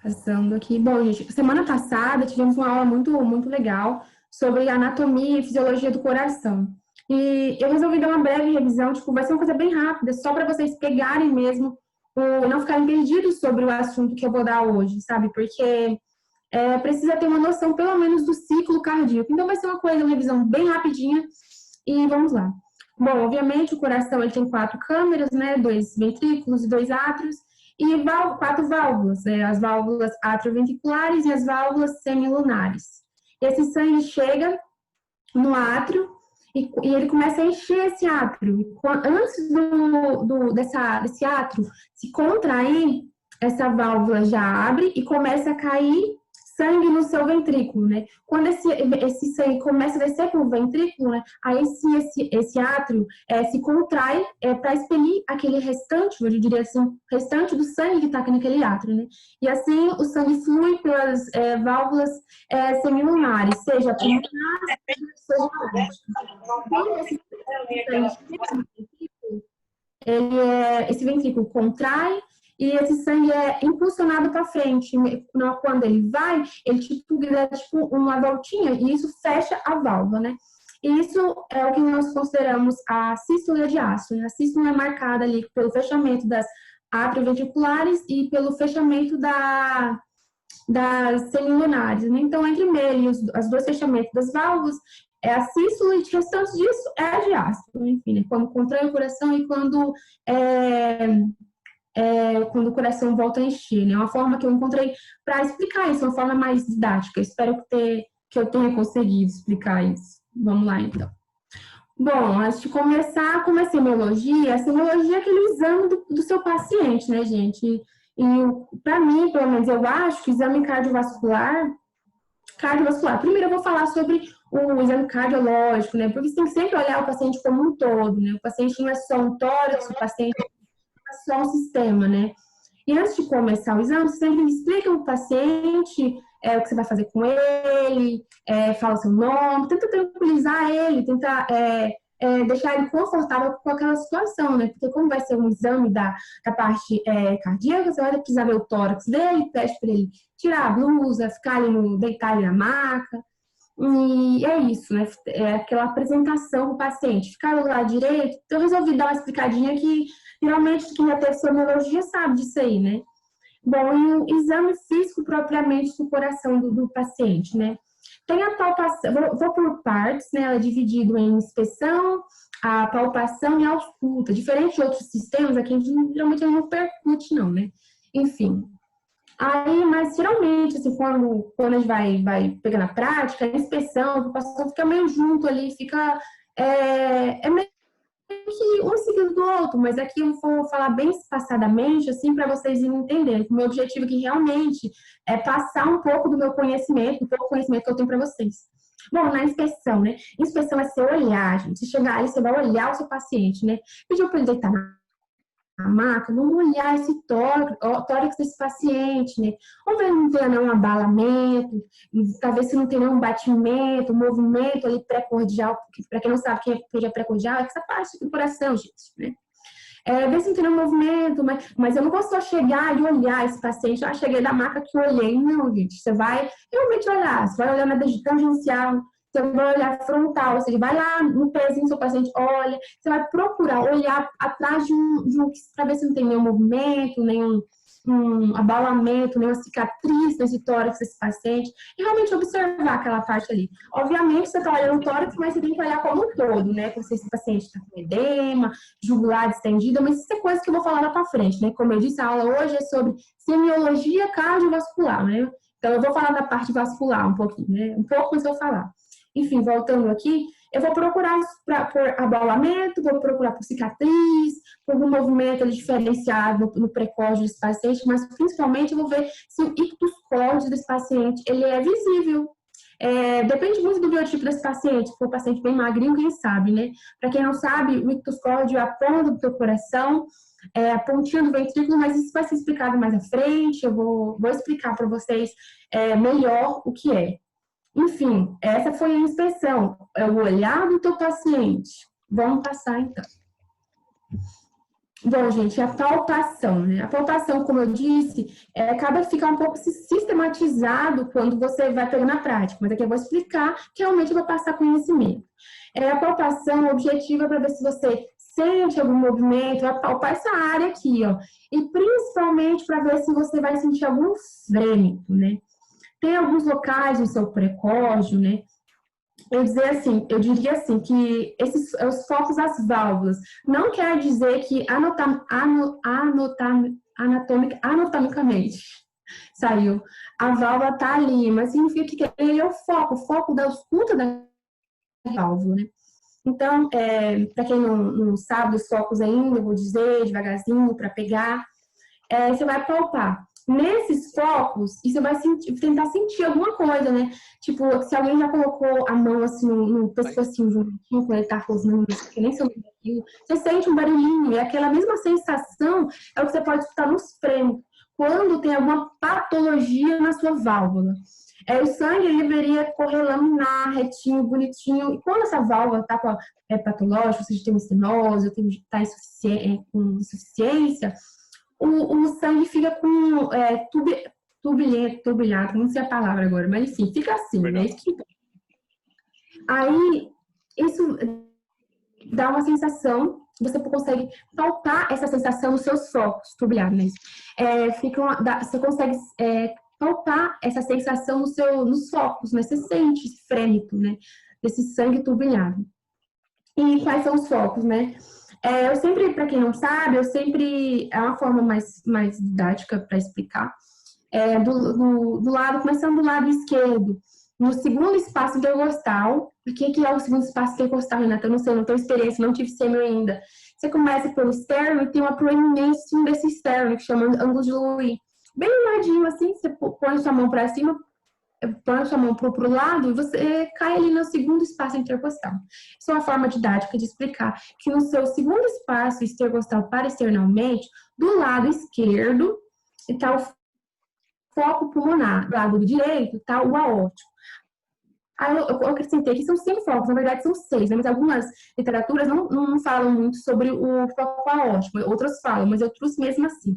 Passando aqui. Bom, gente, semana passada tivemos uma aula muito legal sobre anatomia e fisiologia do coração. E eu resolvi dar uma breve revisão, tipo, vai ser uma coisa bem rápida, só para vocês pegarem mesmo, não ficarem perdidos sobre o assunto que eu vou dar hoje, sabe? Porque precisa ter uma noção, pelo menos, do ciclo cardíaco. Então, vai ser uma revisão bem rapidinha e vamos lá. Bom, obviamente, o coração ele tem 4 câmeras, né? 2 ventrículos e 2 átrios. E 4 válvulas, né? As válvulas atrioventriculares e as válvulas semilunares. Esse sangue chega no átrio e ele começa a encher esse átrio. Antes desse átrio se contrair, essa válvula já abre e começa a cair sangue no seu ventrículo, né? Quando esse sangue começa a descer pro ventrículo, né? Aí esse átrio se contrai para expelir aquele restante, eu diria assim, restante do sangue que está aqui naquele átrio, né? E assim o sangue flui pelas válvulas semilunares, seja pulmonar, seja aórtica. Quando esse esse ventrículo contrai e esse sangue é impulsionado para frente. Quando ele vai, ele dá tipo uma voltinha e isso fecha a válvula, né? E isso é o que nós consideramos a sístole de ácido. A sístole é marcada ali pelo fechamento das atrioventriculares e pelo fechamento das semilunares, né? Então, entre meio os dois fechamentos das válvulas, é a sístole e o restante disso é a diástole, enfim, né? Quando contrai o coração e quando o coração volta a encher, né? É uma forma que eu encontrei para explicar isso, uma forma mais didática. Espero que eu tenha conseguido explicar isso. Vamos lá, então. Bom, antes de começar, como é semiologia? A semiologia é aquele exame do seu paciente, né, gente? E para mim, pelo menos, eu acho que o exame cardiovascular, primeiro eu vou falar sobre o exame cardiológico, né? Porque você tem que sempre olhar o paciente como um todo, né? O paciente não é só um tórax, o paciente só um sistema, né? E antes de começar o exame, você sempre explica ao paciente o que você vai fazer com ele, fala o seu nome, tenta tranquilizar ele, tenta deixar ele confortável com aquela situação, né? Porque como vai ser um exame da parte cardíaca, você vai precisar ver o tórax dele, pede para ele tirar a blusa, deitar ali na maca. E é isso, né? É aquela apresentação do paciente. Ficar do lado direito, então eu resolvi dar uma explicadinha que geralmente quem já teve semiologia sabe disso aí, né? Bom, e o exame físico propriamente do coração do paciente, né? Tem a palpação, vou por partes, né? Ela é dividida em inspeção, a palpação e a ausculta. Diferente de outros sistemas, aqui a gente geralmente não percute, não, né? Enfim. Aí, mas geralmente, assim, quando a gente vai pegando a prática, a inspeção, a palpação fica meio junto ali, fica meio que um seguido do outro, mas aqui eu vou falar bem espaçadamente, assim, para vocês entenderem. O meu objetivo aqui realmente é passar um pouco do meu conhecimento, do pouco conhecimento que eu tenho para vocês. Bom, na inspeção, né? Inspeção é você olhar, gente. Se chegar ali, você vai olhar o seu paciente, né? Pediu para ele deitar na maca, vamos olhar esse tórax desse paciente, né? Vamos ver se não tem nenhum abalamento, talvez se não tem nenhum batimento, movimento ali pré-cordial, para quem não sabe o que é pré-cordial, é essa parte do coração, gente, né? Ver se não tem nenhum movimento, mas eu não posso só chegar e olhar esse paciente, cheguei da maca que eu olhei, não, gente, você vai realmente olhar, você vai olhar na tangencial, você vai olhar frontal, ou seja, vai lá no pezinho do seu paciente, olha, você vai procurar olhar atrás de um para ver se não tem nenhum movimento, nenhum abalamento, nenhuma cicatriz nesse tórax desse paciente, e realmente observar aquela parte ali. Obviamente, você está olhando o tórax, mas você tem que olhar como um todo, né? Se esse paciente está com edema, jugular distendida, mas isso é coisa que eu vou falar lá para frente, né? Como eu disse, a aula hoje é sobre semiologia cardiovascular, né? Então, eu vou falar da parte vascular um pouquinho, né? Um pouco, mas eu vou falar. Enfim, voltando aqui, eu vou procurar por abalamento, vou procurar por cicatriz, por algum movimento diferenciado no pré-córdio desse paciente, mas principalmente eu vou ver se o ictus córdio desse paciente ele é visível. Depende muito do biotipo desse paciente. Se for um paciente bem magrinho, quem sabe, né? Para quem não sabe, o ictus córdio é a ponta do teu coração, a pontinha do ventrículo, mas isso vai ser explicado mais à frente. Eu vou explicar para vocês melhor o que é. Enfim, essa foi a inspeção, é o olhar do teu paciente. Vamos passar, então. Bom, gente, a palpação, né? A palpação, como eu disse, acaba ficando um pouco sistematizado quando você vai pegar na prática, mas aqui eu vou explicar, que realmente eu vou passar conhecimento. A palpação, o objetivo é para ver se você sente algum movimento, vai palpar essa área aqui, ó, e principalmente para ver se você vai sentir algum frêmito, né? Tem alguns locais no seu precórdio, né? Eu diria assim, que esses os focos das válvulas não quer dizer que anatomicamente saiu. A válvula está ali, mas significa que ele é o foco da escuta da válvula, né? Então, para quem não sabe os focos ainda, eu vou dizer devagarzinho para pegar, você vai palpar. Nesses focos, e você vai tentar sentir alguma coisa, né? Tipo, se alguém já colocou a mão assim no pescocinho de um bichinho, quando ele tá rosnando, que nem sei daquilo, você sente um barulhinho, e aquela mesma sensação é o que você pode escutar nos frêmios, quando tem alguma patologia na sua válvula. O sangue ele deveria correr laminar, retinho, bonitinho, e quando essa válvula está patológica, ou seja, tem uma estenose, está com insuficiência, o sangue fica com turbilhado, não sei a palavra agora, mas enfim, fica assim, né? Aí, isso dá uma sensação, você consegue palpar essa sensação nos seus focos turbilhados, né? Você consegue palpar essa sensação nos focos, né? Você sente esse frêmito, né? Desse sangue turbilhado. E quais são os focos, né? Eu sempre, para quem não sabe, é uma forma mais didática para explicar. Começando do lado esquerdo, no segundo espaço intercostal. O que é o segundo espaço intercostal, Renata? Eu não sei, não tenho experiência, não tive sêmio ainda. Você começa pelo externo e tem uma proeminência desse externo, que chama ângulo de Louis. Bem alinhadinho assim, você põe sua mão para cima, põe sua mão para o lado e você cai ali no segundo espaço intercostal. Isso é uma forma didática de explicar que no seu segundo espaço intercostal para externalmente, do lado esquerdo, está o foco pulmonar, do lado direito está o aórtico. Aí eu acrescentei que são 5 focos, na verdade são 6, né? Mas algumas literaturas não falam muito sobre o foco aórtico, outras falam, mas eu trouxe mesmo assim.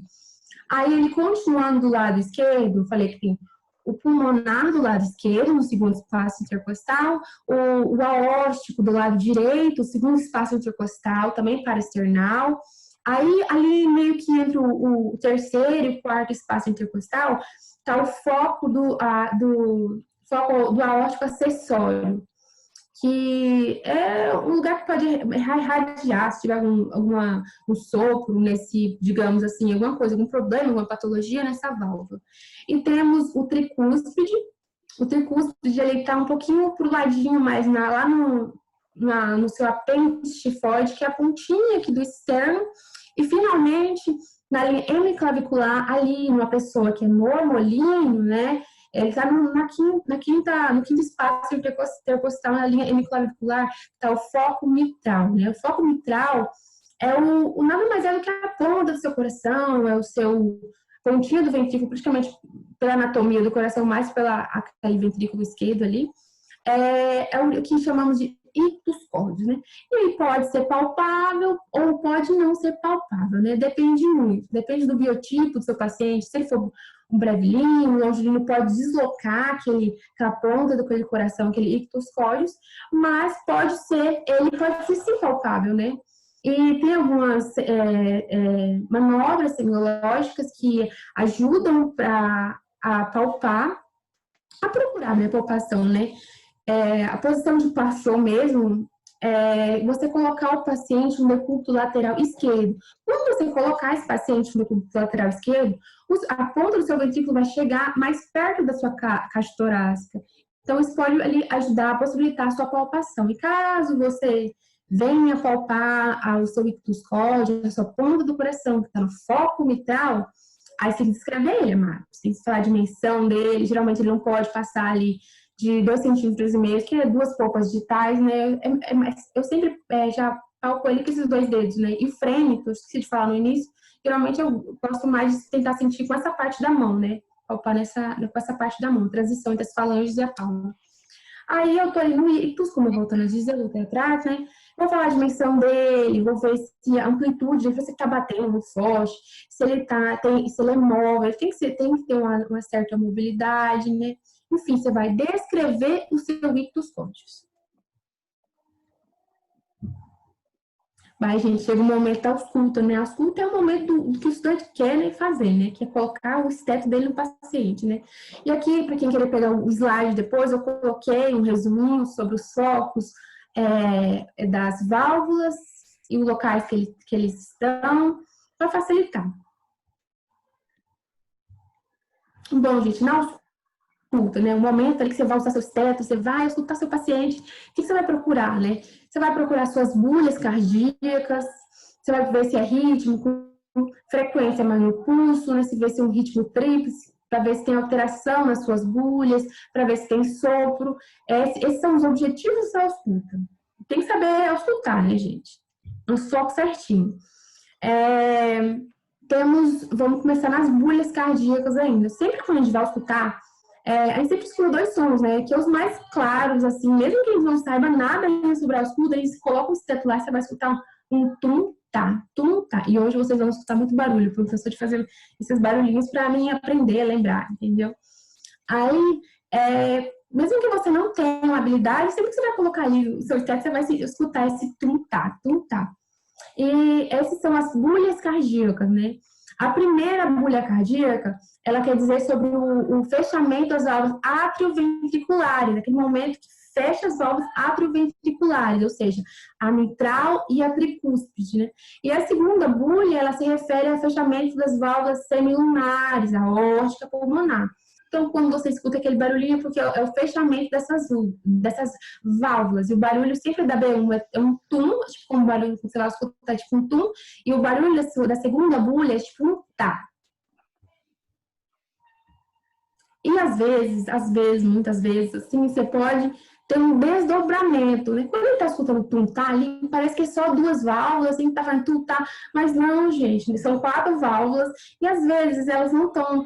Aí ele continuando do lado esquerdo, falei que tem o pulmonar do lado esquerdo, no segundo espaço intercostal, o aórtico do lado direito, o segundo espaço intercostal, também para external. Aí, ali meio que entre o terceiro e o quarto espaço intercostal, está o foco do aórtico acessório, que é um lugar que pode irradiar se tiver um sopro nesse, digamos assim, alguma coisa, algum problema, alguma patologia nessa válvula. E temos o tricúspide. O tricúspide, ele está um pouquinho para o ladinho mais lá no seu apêndice tifoide, que é a pontinha aqui do externo. E, finalmente, na linha hemiclavicular, ali, numa pessoa que é normolinho, né? Ele está no quinto espaço intercostal, na linha hemiclavicular, está o foco mitral, né? O foco mitral nada mais é do que a ponta do seu coração, é o seu pontinha do ventrículo, praticamente pela anatomia do coração, mais aquele ventrículo esquerdo ali. É o que chamamos de ictus cordis, né? E aí pode ser palpável ou pode não ser palpável, né? Depende muito, depende do biotipo do seu paciente. Se ele for um brevilíneo, o longilíneo pode deslocar aquela ponta daquele coração, aquele ictus cordis, mas ele pode ser sim palpável, né? E tem algumas manobras semiológicas que ajudam a palpar, a procurar, né, palpação, né? A posição de Pasteur mesmo, você colocar o paciente no decúbito lateral esquerdo. Quando você colocar esse paciente no decúbito lateral esquerdo, a ponta do seu ventrículo vai chegar mais perto da sua caixa torácica. Então, isso pode ali ajudar a possibilitar a sua palpação. E caso você venha palpar o seu ictus cordis, a sua ponta do coração, que está no foco mitral, aí você tem que descrever ele, Marcos. Você tem que falar a dimensão dele. Geralmente, ele não pode passar ali de 2,5 centímetros, que é 2 polpas digitais, né? Eu sempre já palpo ele com esses 2 dedos, né? E frêmito, eu esqueci de falar no início, geralmente eu gosto mais de tentar sentir com essa parte da mão, né? Palpar com essa parte da mão, transição entre as falanges e a palma. Aí eu tô ali no ictus, como voltando a dizer, eu atrás, né? vou falar a dimensão dele, vou ver se a amplitude, ver se está batendo muito forte, se ele se ele é móvel, tem que ter uma certa mobilidade, né? Enfim, você vai descrever o seu ictus contínuo. Mas, gente, chega um momento da ausculta, né? A ausculta é o momento do que o estudante quer, né, fazer, né? Que é colocar o esteto dele no paciente, né? E aqui, para quem querer pegar o slide depois, eu coloquei um resuminho sobre os focos das válvulas e os locais que eles estão, para facilitar. Bom, gente, na ausculta, né? O momento ali que você vai usar seu esteto, você vai escutar seu paciente, o que você vai procurar, né? Você vai procurar suas bulhas cardíacas, você vai ver se é ritmo, com frequência mais no pulso, né? Se vê se é um ritmo tríplice, para ver se tem alteração nas suas bulhas, para ver se tem sopro. Esses são os objetivos da ausculta. Tem que saber auscultar, né, gente? Um foco certinho. Vamos começar nas bulhas cardíacas ainda. Sempre que a gente vai auscultar, a gente sempre escuta dois sons, né? Que é os mais claros, assim, mesmo que eles não saibam nada sobre a ausculta, eles colocam o esteto lá e você vai escutar um tum-tá, tum-tá. E hoje vocês vão escutar muito barulho, porque eu estou te fazendo esses barulhinhos para mim aprender a lembrar, entendeu? Aí, mesmo que você não tenha uma habilidade, sempre que você vai colocar ali o seu esteto, você vai escutar esse tum-tá, tum-tá. E essas são as bulhas cardíacas, né? A primeira bulha cardíaca, ela quer dizer sobre o fechamento das válvulas atrioventriculares, aquele momento que fecha as válvulas atrioventriculares, ou seja, a mitral e a tricúspide, né? E a segunda bulha, ela se refere ao fechamento das válvulas semilunares, a aórtica pulmonar. Então, quando você escuta aquele barulhinho, é porque é o fechamento dessas válvulas. E o barulho sempre da B1 é um tum, tipo como um barulho que você vai escutar, tipo um tum. E o barulho da segunda bulha é tipo um tá. E às vezes, muitas vezes, assim, você pode ter um desdobramento, né? Quando ele tá escutando tum, tá ali, parece que é só duas válvulas, assim, que tá falando tum, tá, mas não, gente, são 4 válvulas, e às vezes elas não estão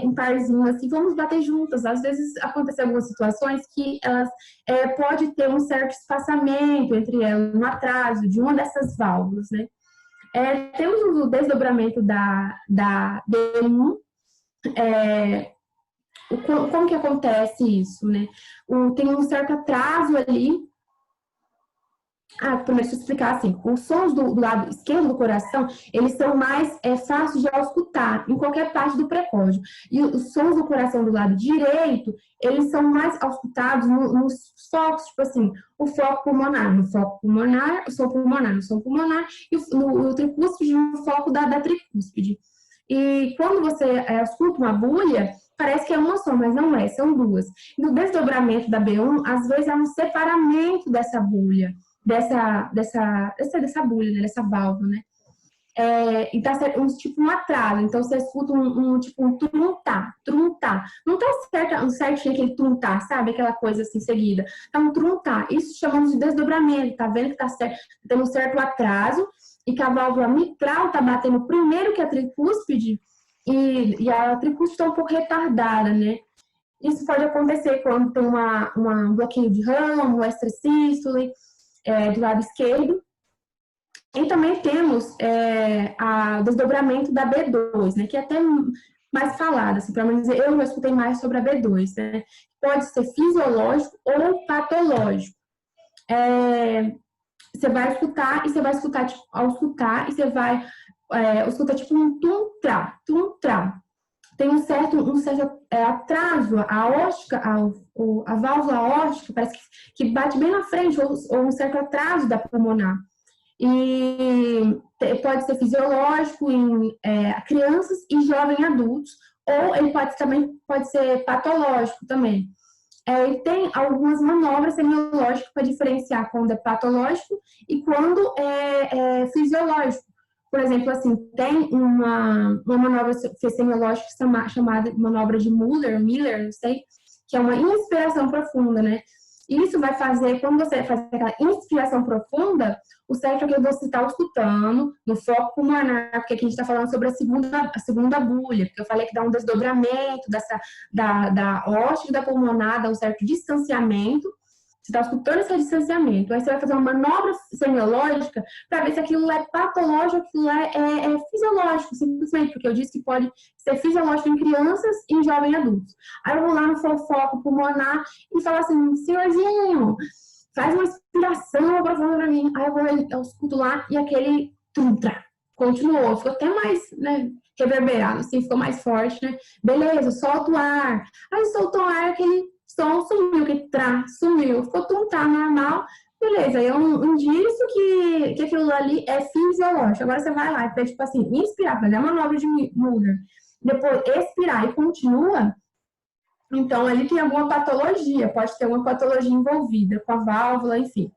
em parzinho, assim, vamos bater juntas. Às vezes acontecem algumas situações que elas pode ter um certo espaçamento entre elas, um atraso de uma dessas válvulas, né? Temos o desdobramento da B1, como que acontece isso, né? Tem um certo atraso ali. Primeiro deixa eu explicar assim, os sons do lado esquerdo do coração, eles são mais fáceis de auscultar em qualquer parte do pré-córdio. E os sons do coração do lado direito, eles são mais auscultados nos focos, tipo assim, o foco pulmonar, no foco pulmonar, o som pulmonar, no som pulmonar, e no tricúspide, no foco da tricúspide. E quando você ausculta uma bulha, parece que é uma só, mas não é, são duas. No desdobramento da B1, às vezes é um separamento dessa bulha, dessa bulha, né, dessa válvula, né? E tá tipo um atraso, então você escuta tipo um trum-tá, trum-tá. Não tá certinho aquele trum-tá, sabe? Aquela coisa assim seguida. Tá um trum-tá. Isso chamamos de desdobramento, tá vendo que tá tendo um certo atraso e que a válvula mitral tá batendo primeiro que a tricúspide e a tricúspide tá um pouco retardada, né? Isso pode acontecer quando tem um bloqueio de ramo, extrasístole, do lado esquerdo. E também temos o desdobramento da B2, né, que é até mais falado, assim, pelo menos eu já escutei mais sobre a B2, né? Pode ser fisiológico ou patológico. Você vai escutar e você vai escutar, tipo, ao escutar, e você vai escutar tipo um tum-trá, tum-trá. Tem um certo atraso, a aórtica, a válvula aórtica parece que bate bem na frente, ou um certo atraso da pulmonar. E pode ser fisiológico em crianças e jovens adultos, ou ele pode ser patológico também. E tem algumas manobras semiológicas para diferenciar quando é patológico e quando é fisiológico. Por exemplo, assim, tem uma manobra semiológica chamada manobra de Miller, não sei, que é uma inspiração profunda, né? Isso vai fazer, quando você faz aquela inspiração profunda, o certo é que você está escutando no foco pulmonar, porque aqui a gente está falando sobre a segunda bulha, porque eu falei que dá um desdobramento da aórtica da pulmonar, dá um certo distanciamento, Você está escutando esse distanciamento, aí você vai fazer uma manobra semiológica para ver se aquilo é patológico ou aquilo é fisiológico, simplesmente, porque eu disse que pode ser fisiológico em crianças e em jovens adultos. Aí eu vou lá no foco pulmonar e falo assim, senhorzinho, faz uma inspiração profunda para mim. Aí eu escuto lá e aquele tuntra continuou, ficou até mais, né, reverberado, assim, ficou mais forte, né? Beleza, solta o ar. Aí soltou o ar, aquele som sumiu, que sumiu, ficou tudo tá normal, beleza, eu não disse que aquilo ali é fisiológico. Agora você vai lá e pede, tipo assim, inspirar, fazer a manobra de Muller, depois expirar e continua, então ali tem alguma patologia, pode ter alguma patologia envolvida com a válvula, enfim.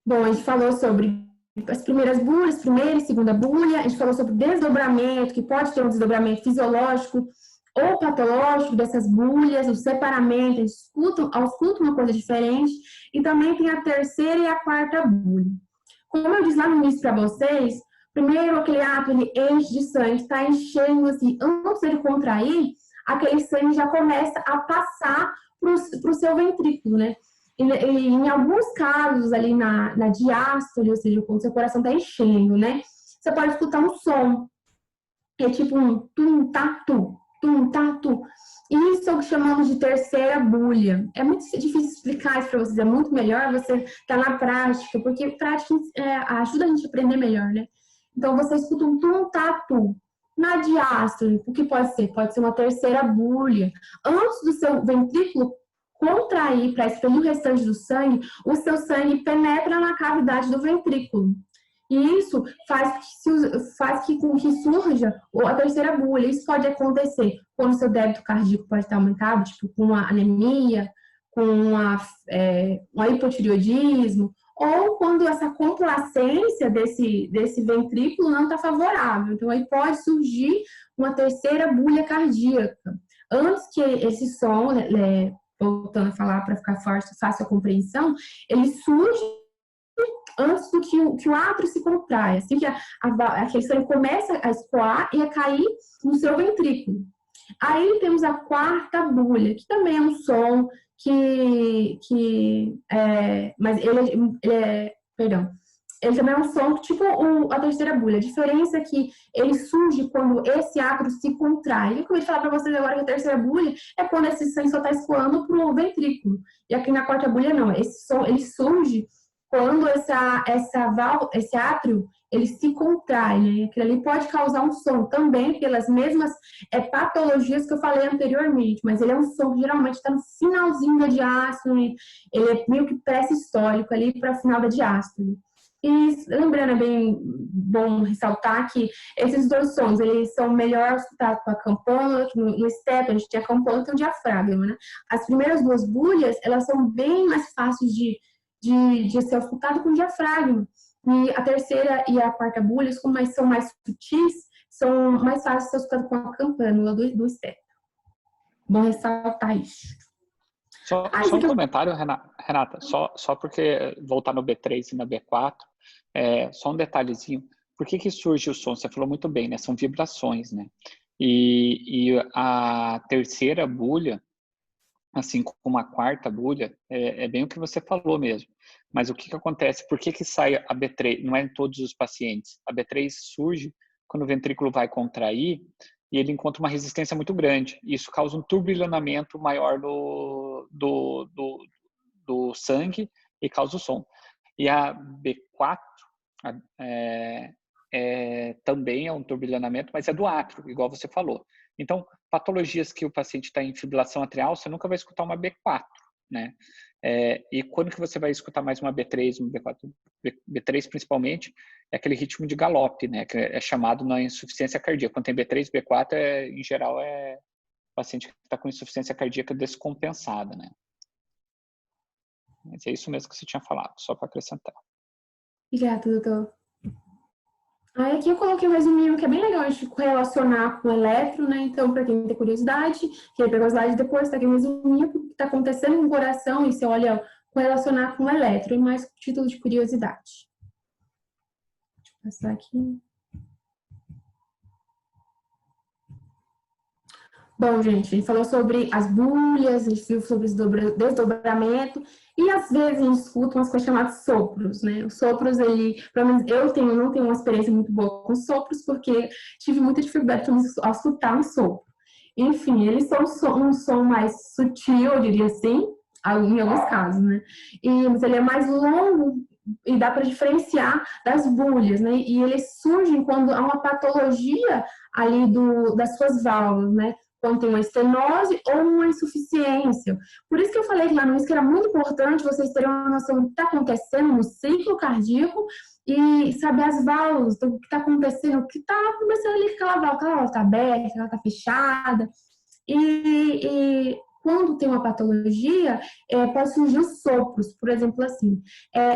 Bom, a gente falou sobre as primeiras bulhas, primeira e segunda bulha, a gente falou sobre desdobramento, que pode ter um desdobramento fisiológico ou patológico dessas bulhas, o separamento, a gente escuta uma coisa diferente, e também tem a terceira e a quarta bulha. Como eu disse lá no início para vocês, primeiro aquele ato, ele enche de sangue, está enchendo assim, antes dele contrair, aquele sangue já começa a passar para o seu ventrículo, né? E em alguns casos, ali na diástole, ou seja, quando seu coração está enchendo, né? Você pode escutar um som, que é tipo um tum-tatu, tum-tatu. Isso é o que chamamos de terceira bulha. É muito difícil explicar isso para vocês, é muito melhor você estar na prática, porque prática ajuda a gente a aprender melhor, né? Então, você escuta um tum-tatu. Na diástole, o que pode ser? Pode ser uma terceira bulha. Antes do seu ventrículo contrair para expelir o restante do sangue, o seu sangue penetra na cavidade do ventrículo. E isso faz com que surja a terceira bulha. Isso pode acontecer quando o seu débito cardíaco pode estar aumentado, tipo com uma anemia, com um hipotireoidismo, ou quando essa complacência desse ventrículo não está favorável. Então, aí pode surgir uma terceira bulha cardíaca. Antes que esse som, voltando a falar para ficar fácil a compreensão, ele surge antes do que o átrio se contrai, assim que aquele sangue começa a escoar e a cair no seu ventrículo. Aí temos a quarta bulha, que também é um som mas perdão, ele também é um som tipo a terceira bulha. A diferença é que ele surge quando esse átrio se contrai. Eu acabei de falar para vocês agora que a terceira bulha é quando esse sangue só está escoando para o ventrículo. E aqui na quarta bulha não, esse som ele surge quando esse átrio ele se contrai, né? Aquilo ali pode causar um som também pelas mesmas patologias que eu falei anteriormente, mas ele é um som que geralmente está no finalzinho da diástole, ele é meio que pré-sistólico ali para o final da diástole. E lembrando, é bem bom ressaltar que esses dois sons, eles são melhor escutados com a campana, no esteto, a gente tem a campana e tem o diafragma, né? As primeiras duas bulhas, elas são bem mais fáceis de ser escutado com o diafragma. E a terceira e a quarta bulhas, como são mais sutis, são mais fáceis de ser escutados com a campânula do esteto. Bom ressaltar isso. Só um comentário, Renata, só porque voltar no B3 e na B4, só um detalhezinho. Por que surge o som? Você falou muito bem, né? São vibrações, né? E a terceira bulha, assim como a quarta bulha, é bem o que você falou mesmo. Mas o que acontece? Por que sai a B3? Não é em todos os pacientes. A B3 surge quando o ventrículo vai contrair e ele encontra uma resistência muito grande. Isso causa um turbilhonamento maior do sangue e causa o som. E a B4 também é um turbilhonamento, mas é do átrio, igual você falou. Então, patologias que o paciente está em fibrilação atrial, você nunca vai escutar uma B4, né? E quando que você vai escutar mais uma B3, uma B4? B3 principalmente é aquele ritmo de galope, né? Que é chamado na insuficiência cardíaca. Quando tem B3, B4, em geral, é paciente que está com insuficiência cardíaca descompensada, né? Mas é isso mesmo que você tinha falado, só para acrescentar. Obrigada, doutor. Aí aqui eu coloquei um resuminho que é bem legal a gente relacionar com o eletro, né? Então, para quem tem curiosidade, quem pegou as slides depois, tá aqui um resuminho o que está acontecendo no coração e você olha relacionar com o eletro, mais título de curiosidade. Deixa eu passar aqui. Bom, gente, a gente falou sobre as bulhas, a gente viu sobre desdobramento, e às vezes a gente escuta umas coisas chamadas sopros, né? Os sopros, pelo menos não tenho uma experiência muito boa com sopros, porque tive muita dificuldade ao escutar um sopro. Enfim, eles são um som mais sutil, eu diria assim, em alguns casos, né? Mas ele é mais longo e dá para diferenciar das bulhas, né? E eles surgem quando há uma patologia ali das suas válvulas, né? Quando tem uma estenose ou uma insuficiência. Por isso que eu falei lá no início que era muito importante vocês terem uma noção do que está acontecendo no ciclo cardíaco e saber as válvulas, do que está acontecendo, ali com aquela válvula, ela está aberta, ela está fechada. E quando tem uma patologia, pode surgir os sopros, por exemplo, assim,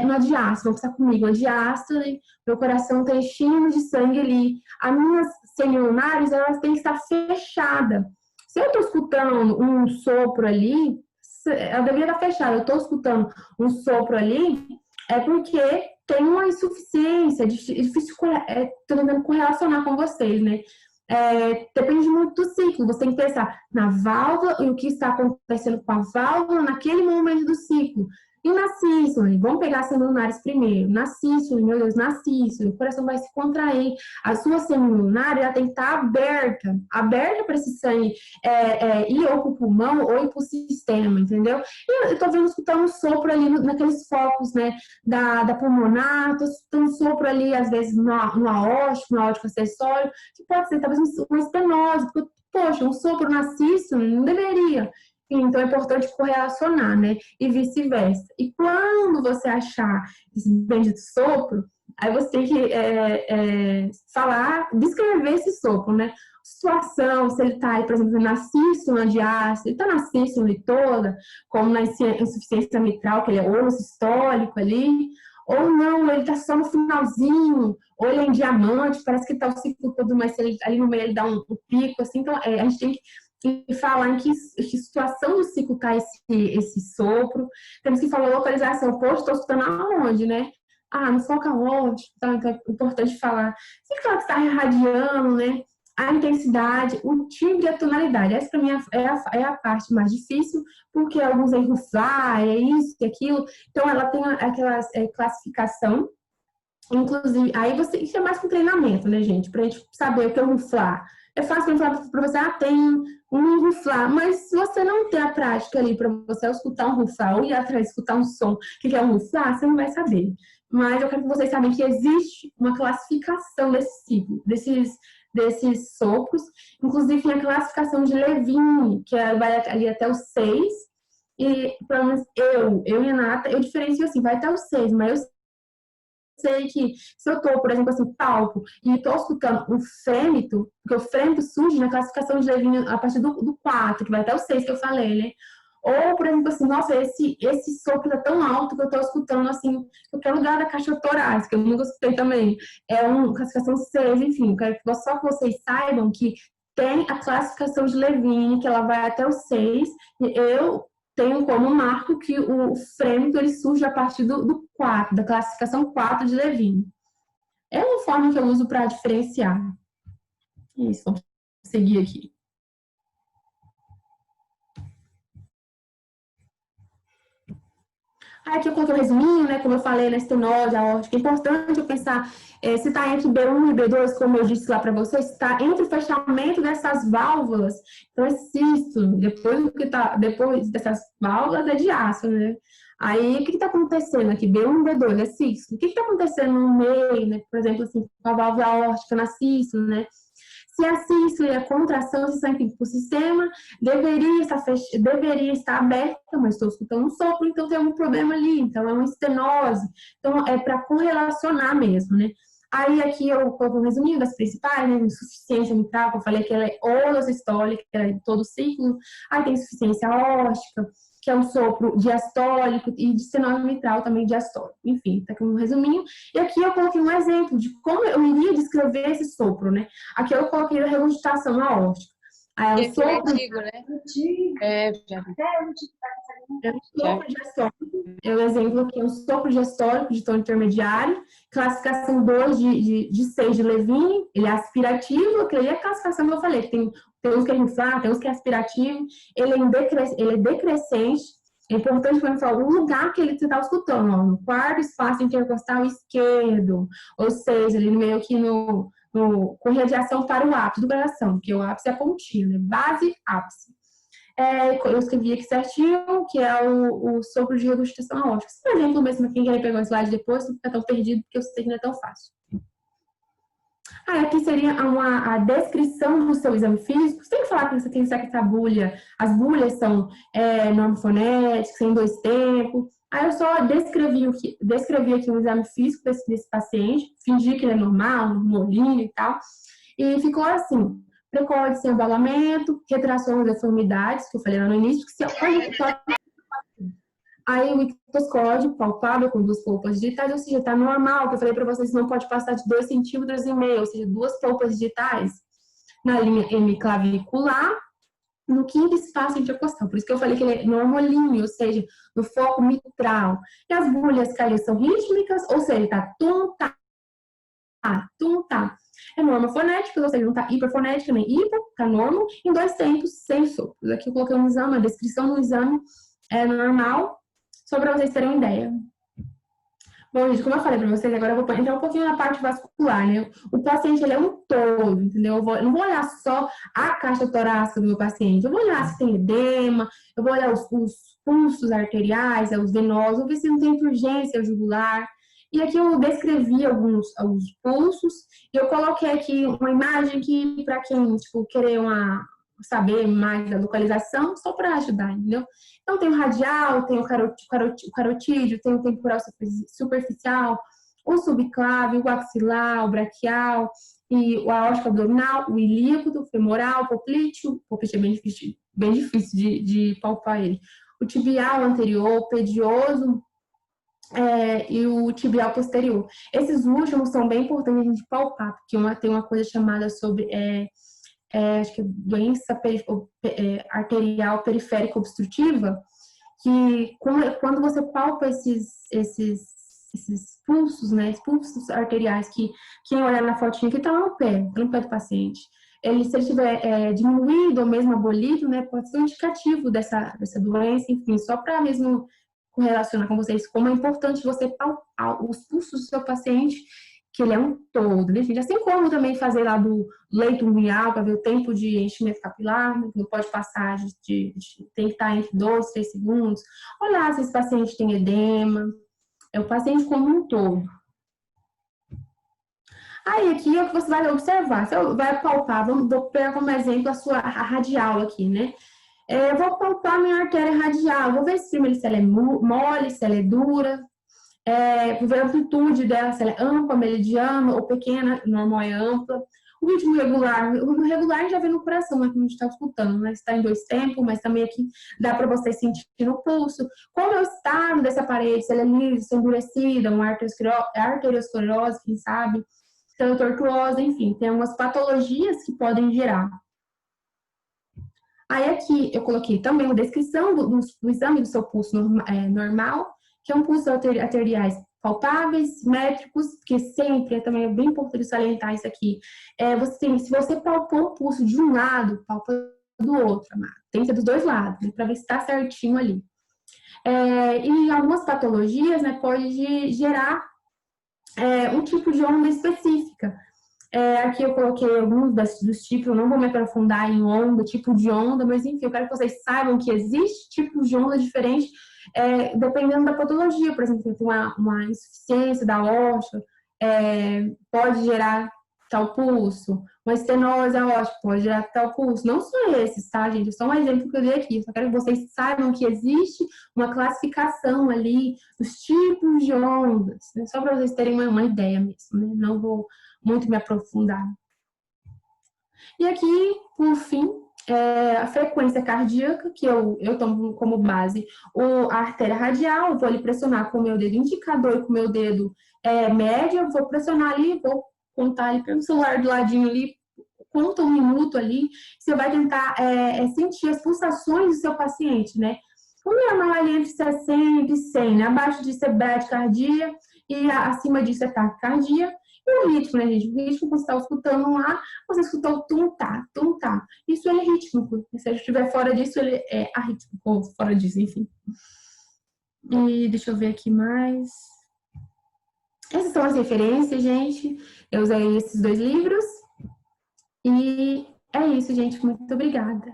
na diástole, vou passar comigo, a diástole, meu coração está enchendo de sangue ali, as minhas semilunares, elas têm que estar fechadas. Se eu estou escutando um sopro ali, ela deveria estar fechada, eu estou escutando um sopro ali, é porque tem uma insuficiência, é difícil tentando correlacionar com vocês, né? Depende muito do ciclo. Você tem que pensar na válvula e o que está acontecendo com a válvula naquele momento do ciclo. E na sístole, vamos pegar as semilunares primeiro. Na sístole, meu Deus, na sístole, o coração vai se contrair. A sua semilunar, ela tem que estar aberta para esse sangue ir ou para o pulmão ou ir para o sistema, entendeu? E eu estou vendo, escutando um sopro ali naqueles focos, né, da pulmonar, estou escutando um sopro ali, às vezes, no aórtico acessório, que pode ser talvez uma estenose, porque, poxa, um sopro na sístole não deveria. Então, é importante correlacionar, né? E vice-versa. E quando você achar esse bendito sopro, aí você tem que descrever esse sopro, né? Situação, se ele está aí, por exemplo, na sístole, na diástole, ele está na sístole toda, como na insuficiência mitral, que ele é ou sistólico ali, ou não, ele está só no finalzinho, ou ele é em diamante, parece que está o ciclo todo, mas ali no meio ele dá um pico, assim, então a gente tem que e falar em que situação do ciclo está esse sopro. Temos que falar localização. Poxa, estou escutando aonde, né? No foco aonde? Então é importante falar. Se fala que está irradiando, né? A intensidade, o timbre e a tonalidade. Essa, para mim, é a parte mais difícil, porque alguns é ruflar, é isso, é aquilo. Então, ela tem aquela classificação. Inclusive, aí isso é mais com treinamento, né, gente? Pra gente saber o que é ruflar. É fácil falar para você, tem um ruflar, mas se você não tem a prática ali para você escutar um ruflar ou ir atrás escutar um som, o que é um ruflar, você não vai saber. Mas eu quero que vocês saibam que existe uma classificação desse ciclo, desses sopros. Inclusive, tem a classificação de Levine, que vai ali até os 6. E, pelo menos, eu e a Nata, eu diferencio assim, vai até os 6, mas eu sei que se eu estou, por exemplo, assim, palpo, e estou escutando um frêmito, porque o frêmito surge na classificação de Levine a partir do 4, que vai até o 6 que eu falei, né? Ou, por exemplo, assim, nossa, esse sopro é tão alto que eu estou escutando, assim, qualquer lugar da caixa torácica, eu nunca escutei também. É uma classificação 6, enfim, quero só que vocês saibam que tem a classificação de Levine, que ela vai até o 6, e eu tenho como marco que o frêmito ele surge a partir do 4, da classificação 4 de Levine. É uma forma que eu uso para diferenciar. Isso, vamos seguir aqui. Aqui eu coloquei um resuminho, né? Como eu falei, na estenose, aórtica. É importante eu pensar se está entre B1 e B2, como eu disse lá para vocês, está entre o fechamento dessas válvulas. Então, é sístole. Depois dessas válvulas, é diástole, né? Aí, o que está acontecendo aqui? B1 e B2, é sístole. O que está acontecendo no meio, né? Por exemplo, assim, com a válvula aórtica na sístole, né? Se a sístole é a contração de sangue para o sistema, deveria estar aberta, mas estou escutando um sopro, então tem algum problema ali, então é uma estenose. Então, é para correlacionar mesmo, né? Aí, aqui eu coloco um resuminho das principais, né? Insuficiência mitral, que eu falei que ela é holosistólica, que ela é de todo o ciclo. Aí tem insuficiência aórtica, que é um sopro diastólico, e de estenose mitral também diastólico. Enfim, tá aqui um resuminho. E aqui eu coloquei um exemplo de como eu iria descrever esse sopro, né? Aqui eu coloquei a regurgitação aórtica. Aí é um sopro antigo, né? É, já vi. É um sopro diastólico, é o exemplo aqui, é um sopro diastólico de tom intermediário, classificação 2 de 6 de Levine, ele é aspirativo, que aí é a classificação que eu falei, tem uns que é inflado, tem uns que é aspirativo, ele é decrescente, é importante quando falar o lugar que ele está escutando, ó, no quarto espaço intercostal esquerdo, ou seja, ele meio que com radiação para o ápice do coração, porque o ápice é a pontinha, né? Base, ápice. Eu escrevi aqui certinho, que é o sopro de regurgitação aórtica. Por exemplo, mesmo quem quer pegar o slide depois, não fica tão perdido, porque eu sei que não é tão fácil. Aqui seria a descrição do seu exame físico. Você tem que falar que você tem essa bulha. As bulhas são normofonéticas, em 2 tempos. Aí eu só descrevi aqui o exame físico desse paciente, fingi que ele é normal, um molinho e tal. E ficou assim: precoce sem abalamento, retração das deformidades, que eu falei lá no início, que se aí o ictoscóide palpável com 2 polpas digitais, ou seja, está normal, que eu falei para vocês, não pode passar de 2,5 cm, ou seja, 2 polpas digitais na linha hemiclavicular, no quinto espaço intercostal. Por isso que eu falei que ele é normolíneo, ou seja, no foco mitral. E as bolhas caídas são rítmicas, ou seja, está tum-tá. É normofonética, ou seja, não está hiperfonética nem hipo, está normal, em 2 tempos, sem sopros. Aqui eu coloquei um exame, a descrição do exame é normal, só para vocês terem uma ideia. Bom, gente, como eu falei para vocês, agora eu vou entrar um pouquinho na parte vascular, né? O paciente, ele é um todo, entendeu? Eu não vou olhar só a caixa torácica do meu paciente, eu vou olhar se tem edema, eu vou olhar os pulsos arteriais, os venosos, vou ver se não tem turgência jugular. E aqui eu descrevi alguns pulsos, e eu coloquei aqui uma imagem que, para quem, tipo, querer saber mais da localização, só para ajudar, entendeu? Então, tem o radial, tem o carotídeo, tem o temporal superficial, o subclávio, o axilar, o braquial, e o aórtico abdominal, o ilíaco, o femoral, o poplíteo é bem difícil de palpar ele. O tibial anterior, o pedioso, e o tibial posterior. Esses últimos são bem importantes a gente palpar, porque tem uma coisa chamada sobre... acho que é doença arterial periférica obstrutiva, que quando você palpa esses pulsos, né, os pulsos arteriais, que quem olhar na fotinha aqui está no pé do paciente, se ele estiver diminuído ou mesmo abolido, né, pode ser um indicativo dessa doença, enfim, só para mesmo correlacionar com vocês como é importante você palpar os pulsos do seu paciente, que ele é um todo, né, gente? Assim como também fazer lá do leito unguial para ver o tempo de enchimento capilar, né? Não pode passar, tem que estar entre 2, 3 segundos. Olhar se esse paciente tem edema, é o paciente como um todo. Aí aqui é o que você vai observar, você vai palpar, vou pegar como exemplo a radial aqui, né? Eu vou palpar minha artéria radial, vou ver se ela é mole, se ela é dura, vou ver a amplitude dela, se ela é ampla, mediana ou pequena, normal é ampla. O ritmo regular, o regular a gente já vê no coração, né, que a gente está escutando, né? Está em 2 tempos, mas também aqui dá para vocês sentir no pulso. Como é o estado dessa parede, se ela é lisa, se é endurecida, uma arteriosclerose, quem sabe, se ela é tortuosa, enfim, tem algumas patologias que podem gerar. Aí aqui eu coloquei também uma descrição do exame do seu pulso normal, que é um pulso arteriais palpáveis, métricos, porque sempre, também é bem importante salientar isso aqui, se você palpou o pulso de um lado, palpa do outro, tem que ser dos 2 lados, né, para ver se está certinho ali. E algumas patologias, né, pode gerar um tipo de onda específica. Aqui eu coloquei alguns dos tipos, eu não vou me aprofundar em onda, tipo de onda, mas enfim, eu quero que vocês saibam que existe tipos de onda diferentes, dependendo da patologia. Por exemplo, tem uma insuficiência da aorta, pode gerar tal pulso, uma estenose aórtica pode gerar tal pulso. Não só esses, tá, gente? É só um exemplo que eu dei aqui. Só quero que vocês saibam que existe uma classificação ali dos tipos de ondas, né? Só para vocês terem uma ideia mesmo, né? Não vou muito me aprofundar. E aqui, por fim, a frequência cardíaca, que eu tomo como base a artéria radial, eu vou ali pressionar com o meu dedo indicador e com o meu dedo médio, vou pressionar ali, vou contar ali pelo celular do ladinho ali conta um minuto ali, você vai tentar sentir as pulsações do seu paciente, né? O normal ali entre 60 e 100, né? Abaixo disso é bradicardia e acima disso é taquicardia. E o ritmo, né, gente? O ritmo, quando você está escutando um ar, você escutou o tum-tá, tum-tá. Isso ele é rítmico. Se ele estiver fora disso, ele é arrítmico, ou fora disso, enfim. E deixa eu ver aqui mais. Essas são as referências, gente. Eu usei esses 2 livros. E é isso, gente. Muito obrigada.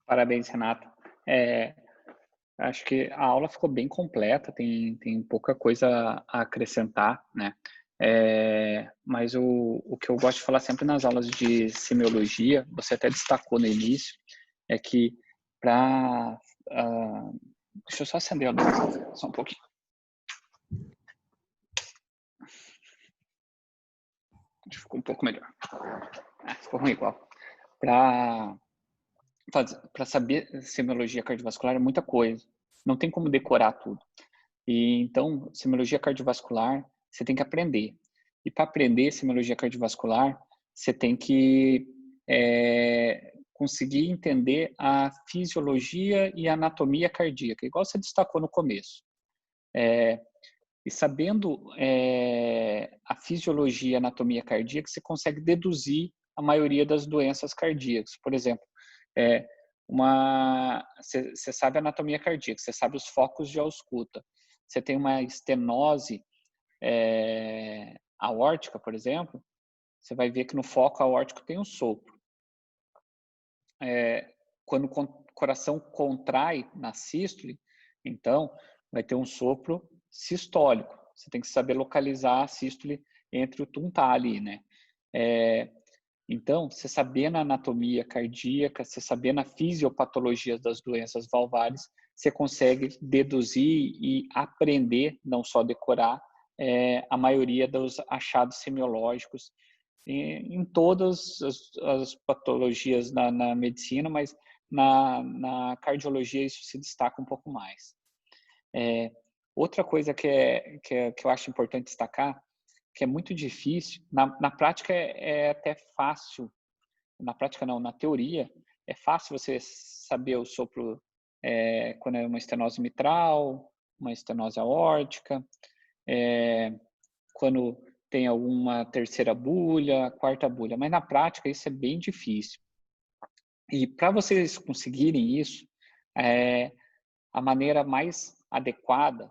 Parabéns, Renata. Acho que a aula ficou bem completa, tem pouca coisa a acrescentar, né? Mas o que eu gosto de falar sempre nas aulas de semiologia, você até destacou no início, é que para... deixa eu só acender a luz, só um pouquinho. Acho que ficou um pouco melhor. Ficou ruim igual. Para saber semiologia cardiovascular é muita coisa. Não tem como decorar tudo. E então, semiologia cardiovascular, você tem que aprender. E para aprender semiologia cardiovascular, você tem que conseguir entender a fisiologia e a anatomia cardíaca, igual você destacou no começo. E sabendo a fisiologia e a anatomia cardíaca, você consegue deduzir a maioria das doenças cardíacas. Por exemplo, você sabe a anatomia cardíaca, você sabe os focos de ausculta. Você tem uma estenose aórtica, por exemplo, você vai ver que no foco aórtico tem um sopro. Quando o coração contrai na sístole, então vai ter um sopro sistólico. Você tem que saber localizar a sístole entre o tum-tá ali, né? Então, você sabendo a anatomia cardíaca, você sabendo a fisiopatologia das doenças valvares, você consegue deduzir e aprender, não só decorar, a maioria dos achados semiológicos em todas as patologias na medicina, mas na cardiologia isso se destaca um pouco mais. Outra coisa que eu acho importante destacar, que é muito difícil, na prática é até fácil, na prática não, na teoria, é fácil você saber o sopro quando é uma estenose mitral, uma estenose aórtica, quando tem alguma terceira bulha, quarta bulha, mas na prática isso é bem difícil. E para vocês conseguirem isso, a maneira mais adequada,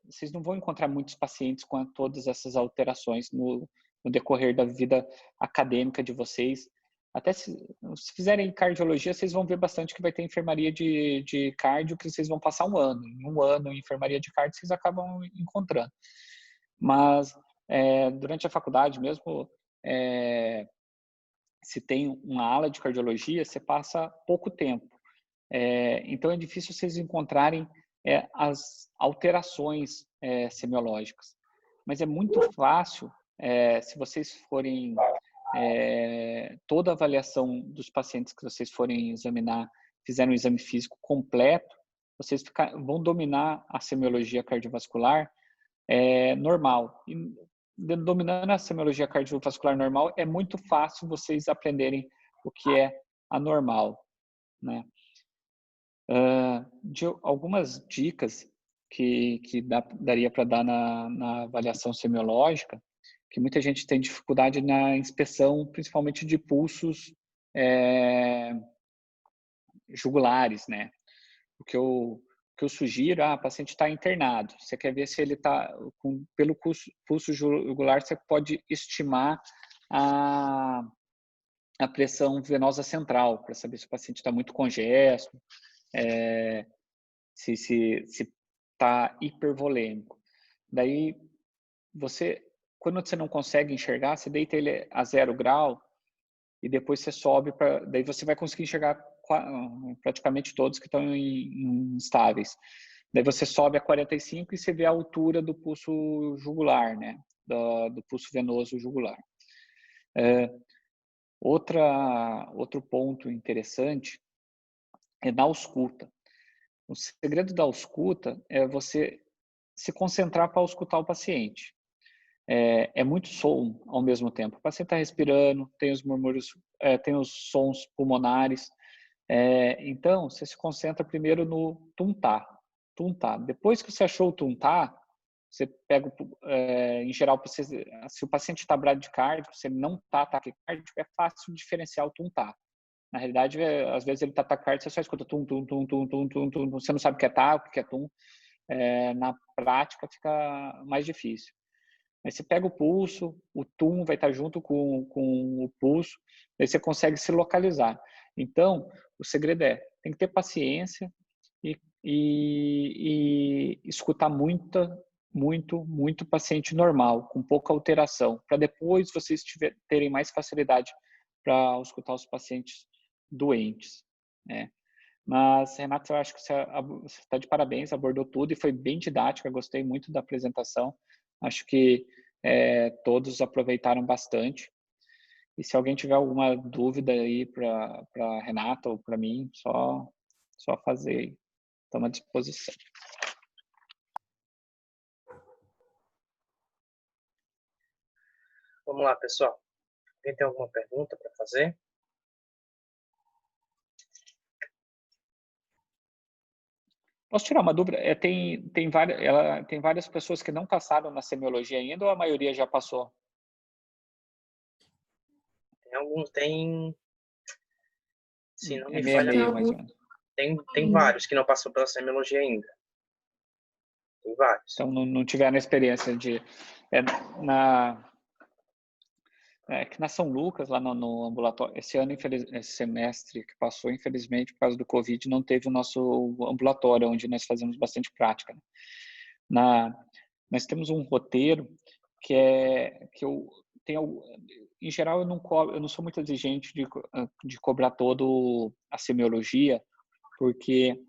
vocês não vão encontrar muitos pacientes com todas essas alterações no decorrer da vida acadêmica de vocês. Até se fizerem cardiologia, vocês vão ver bastante que vai ter enfermaria de cardio, que vocês vão passar um ano. Em um ano, em enfermaria de cardio, vocês acabam encontrando. Mas durante a faculdade mesmo, se tem uma ala de cardiologia, você passa pouco tempo. Então é difícil vocês encontrarem as alterações semiológicas. Mas é muito fácil, se vocês forem... toda a avaliação dos pacientes que vocês forem examinar, fizeram um exame físico completo, vocês vão dominar a semiologia cardiovascular normal. E dominando a semiologia cardiovascular normal, é muito fácil vocês aprenderem o que é anormal, né? De algumas dicas que daria para dar na avaliação semiológica, que muita gente tem dificuldade na inspeção, principalmente de pulsos jugulares, né? O que eu sugiro, o paciente está internado, você quer ver se ele está, pelo pulso jugular, você pode estimar a pressão venosa central, para saber se o paciente está muito congesto, se está hipervolêmico. Daí, quando você não consegue enxergar, você deita ele a 0 grau e depois você sobe, daí você vai conseguir enxergar praticamente todos que estão instáveis. Daí você sobe a 45 e você vê a altura do pulso jugular, né? Do pulso venoso jugular. Outro ponto interessante é na ausculta. O segredo da ausculta é você se concentrar para escutar o paciente. É muito som ao mesmo tempo. O paciente está respirando, tem os murmúrios, tem os sons pulmonares. Então, você se concentra primeiro no tuntar. Depois que você achou o tuntar, você pega, em geral, se o paciente está bradicárdico, se ele não está taquicárdico, é fácil diferenciar o tuntar. Na realidade, às vezes ele está taquicárdico, você só escuta tum, tum, tum, tum, tum, tum, tum, você não sabe o que é tá, o que é tum. Na prática, fica mais difícil. Aí você pega o pulso, o tum vai estar junto com o pulso, aí você consegue se localizar. Então, o segredo tem que ter paciência e escutar muito paciente normal, com pouca alteração, para depois vocês terem mais facilidade para escutar os pacientes doentes, né? Mas, Renato, eu acho que você está de parabéns, abordou tudo e foi bem didática, gostei muito da apresentação. Acho que todos aproveitaram bastante. E se alguém tiver alguma dúvida aí para Renata ou para mim, só fazer aí. Estamos à disposição. Vamos lá, pessoal. Alguém tem alguma pergunta para fazer? Posso tirar uma dúvida? Tem várias pessoas que não passaram na semiologia ainda ou a maioria já passou? Se não me meio falha, meio, mais ou menos. Tem vários que não passou pela semiologia ainda. Tem vários. Então, não tiveram a experiência de... que na São Lucas, lá no ambulatório, esse semestre que passou, infelizmente, por causa do Covid, não teve o nosso ambulatório, onde nós fazemos bastante prática, né? Nós temos um roteiro que eu tenho, em geral, eu não sou muito exigente de cobrar todo a semiologia, porque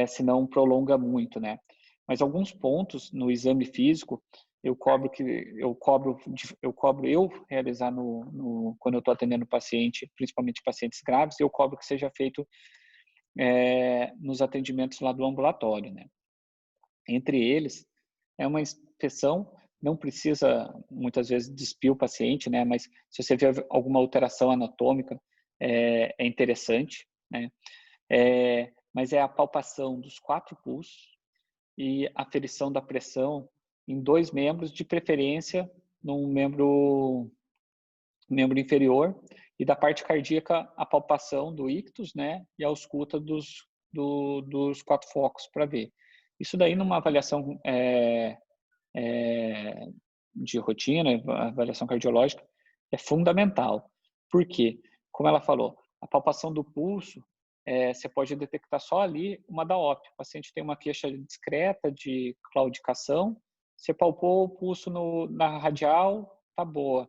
senão prolonga muito, né? Mas alguns pontos no exame físico eu cobro eu realizar quando eu estou atendendo paciente, principalmente pacientes graves, eu cobro que seja feito nos atendimentos lá do ambulatório, né? Entre eles, uma inspeção, não precisa muitas vezes despir o paciente, né? Mas se você vê alguma alteração anatômica, é interessante, né? Mas é a palpação dos 4 pulsos e aferição da pressão em 2 membros, de preferência num membro inferior, e da parte cardíaca a palpação do ictus, né, e a ausculta dos 4 focos para ver. Isso daí numa avaliação de rotina, avaliação cardiológica, é fundamental. Por quê? Como ela falou, a palpação do pulso, você pode detectar só ali uma DAOP. O paciente tem uma queixa discreta de claudicação, você palpou o pulso na radial, tá boa.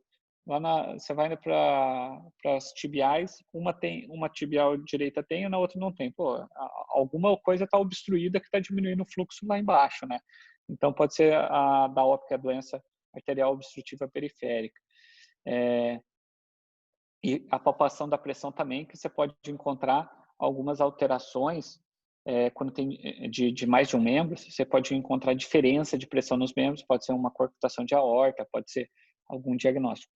Você vai para as tibiais, uma tibial direita tem e na outra não tem. Pô, alguma coisa está obstruída que está diminuindo o fluxo lá embaixo, né? Então, pode ser a DAOP, que é a doença arterial obstrutiva periférica. E a palpação da pressão também, que você pode encontrar algumas alterações, quando tem de mais de um membro, você pode encontrar diferença de pressão nos membros, pode ser uma coarctação de aorta, pode ser algum diagnóstico.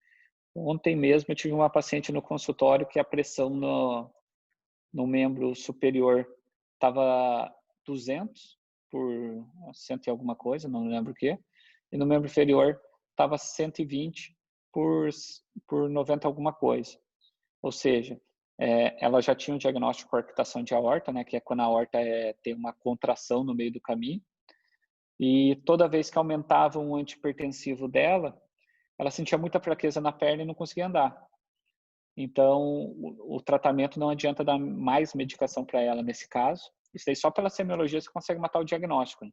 Ontem mesmo eu tive uma paciente no consultório que a pressão no membro superior estava 200 por 100 e alguma coisa, não lembro o que, e no membro inferior estava 120 por 90 alguma coisa. Ou seja, ela já tinha um diagnóstico de coarctação de aorta, né, que é quando a aorta tem uma contração no meio do caminho, e toda vez que aumentava um antihipertensivo dela, ela sentia muita fraqueza na perna e não conseguia andar. Então, o tratamento não adianta dar mais medicação para ela nesse caso. Isso aí só pela semiologia você consegue matar o diagnóstico, né?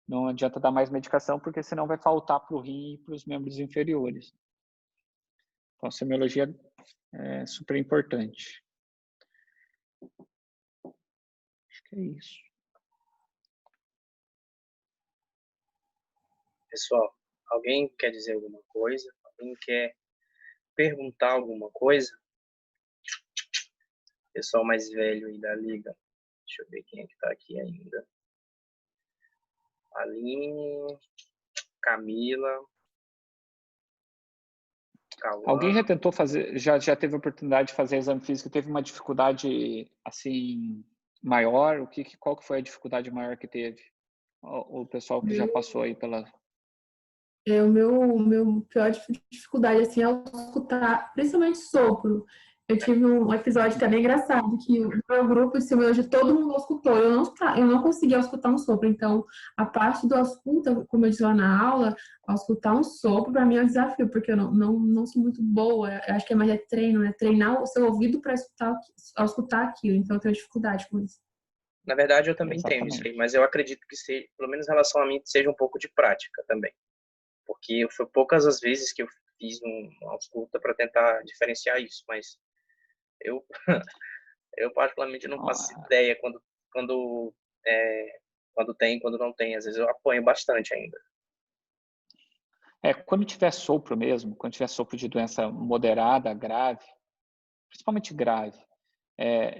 Não adianta dar mais medicação, porque senão vai faltar para o rim e para os membros inferiores. Então, a semiologia é super importante. Acho que é isso. Pessoal, alguém quer dizer alguma coisa? Alguém quer perguntar alguma coisa? Pessoal mais velho aí da liga. Deixa eu ver quem é que tá aqui ainda. Aline, Camila, Alguém Cauã. já tentou fazer, já teve a oportunidade de fazer exame físico e teve uma dificuldade, assim, maior? Qual que foi a dificuldade maior que teve? O pessoal que já passou aí pela... O meu pior dificuldade, assim, é escutar, principalmente sopro. Eu tive um episódio que é bem engraçado, que o meu grupo, esse meu, hoje todo mundo escutou. Eu não conseguia escutar um sopro. Então, a parte do escuta, como eu disse lá na aula, ao escutar um sopro, para mim é um desafio, porque eu não sou muito boa. Eu acho que é mais treino, né? Treinar o seu ouvido para ao escutar aquilo. Então, eu tenho dificuldade com isso. Na verdade, eu também tenho isso Exatamente. aí, mas eu acredito que, pelo menos em relação a mim, seja um pouco de prática também. Porque foi poucas as vezes que eu fiz uma ausculta para tentar diferenciar isso, mas eu, eu particularmente não faço ideia quando, quando tem, quando não tem. Às vezes eu apanho bastante ainda. Quando tiver sopro mesmo, quando tiver sopro de doença moderada, grave, principalmente grave,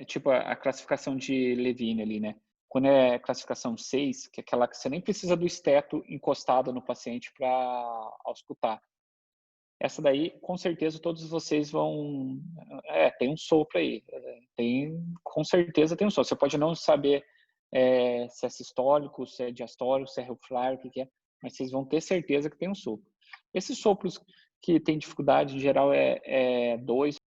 tipo a classificação de Levine ali, né? Quando é classificação 6, que é aquela que você nem precisa do esteto encostado no paciente para auscultar. Essa daí, com certeza, todos vocês vão... tem um sopro aí. Com certeza tem um sopro. Você pode não saber se é sistólico, se é diastólico, se é refluxo, o que é, mas vocês vão ter certeza que tem um sopro. Esses sopros que tem dificuldade, em geral, 2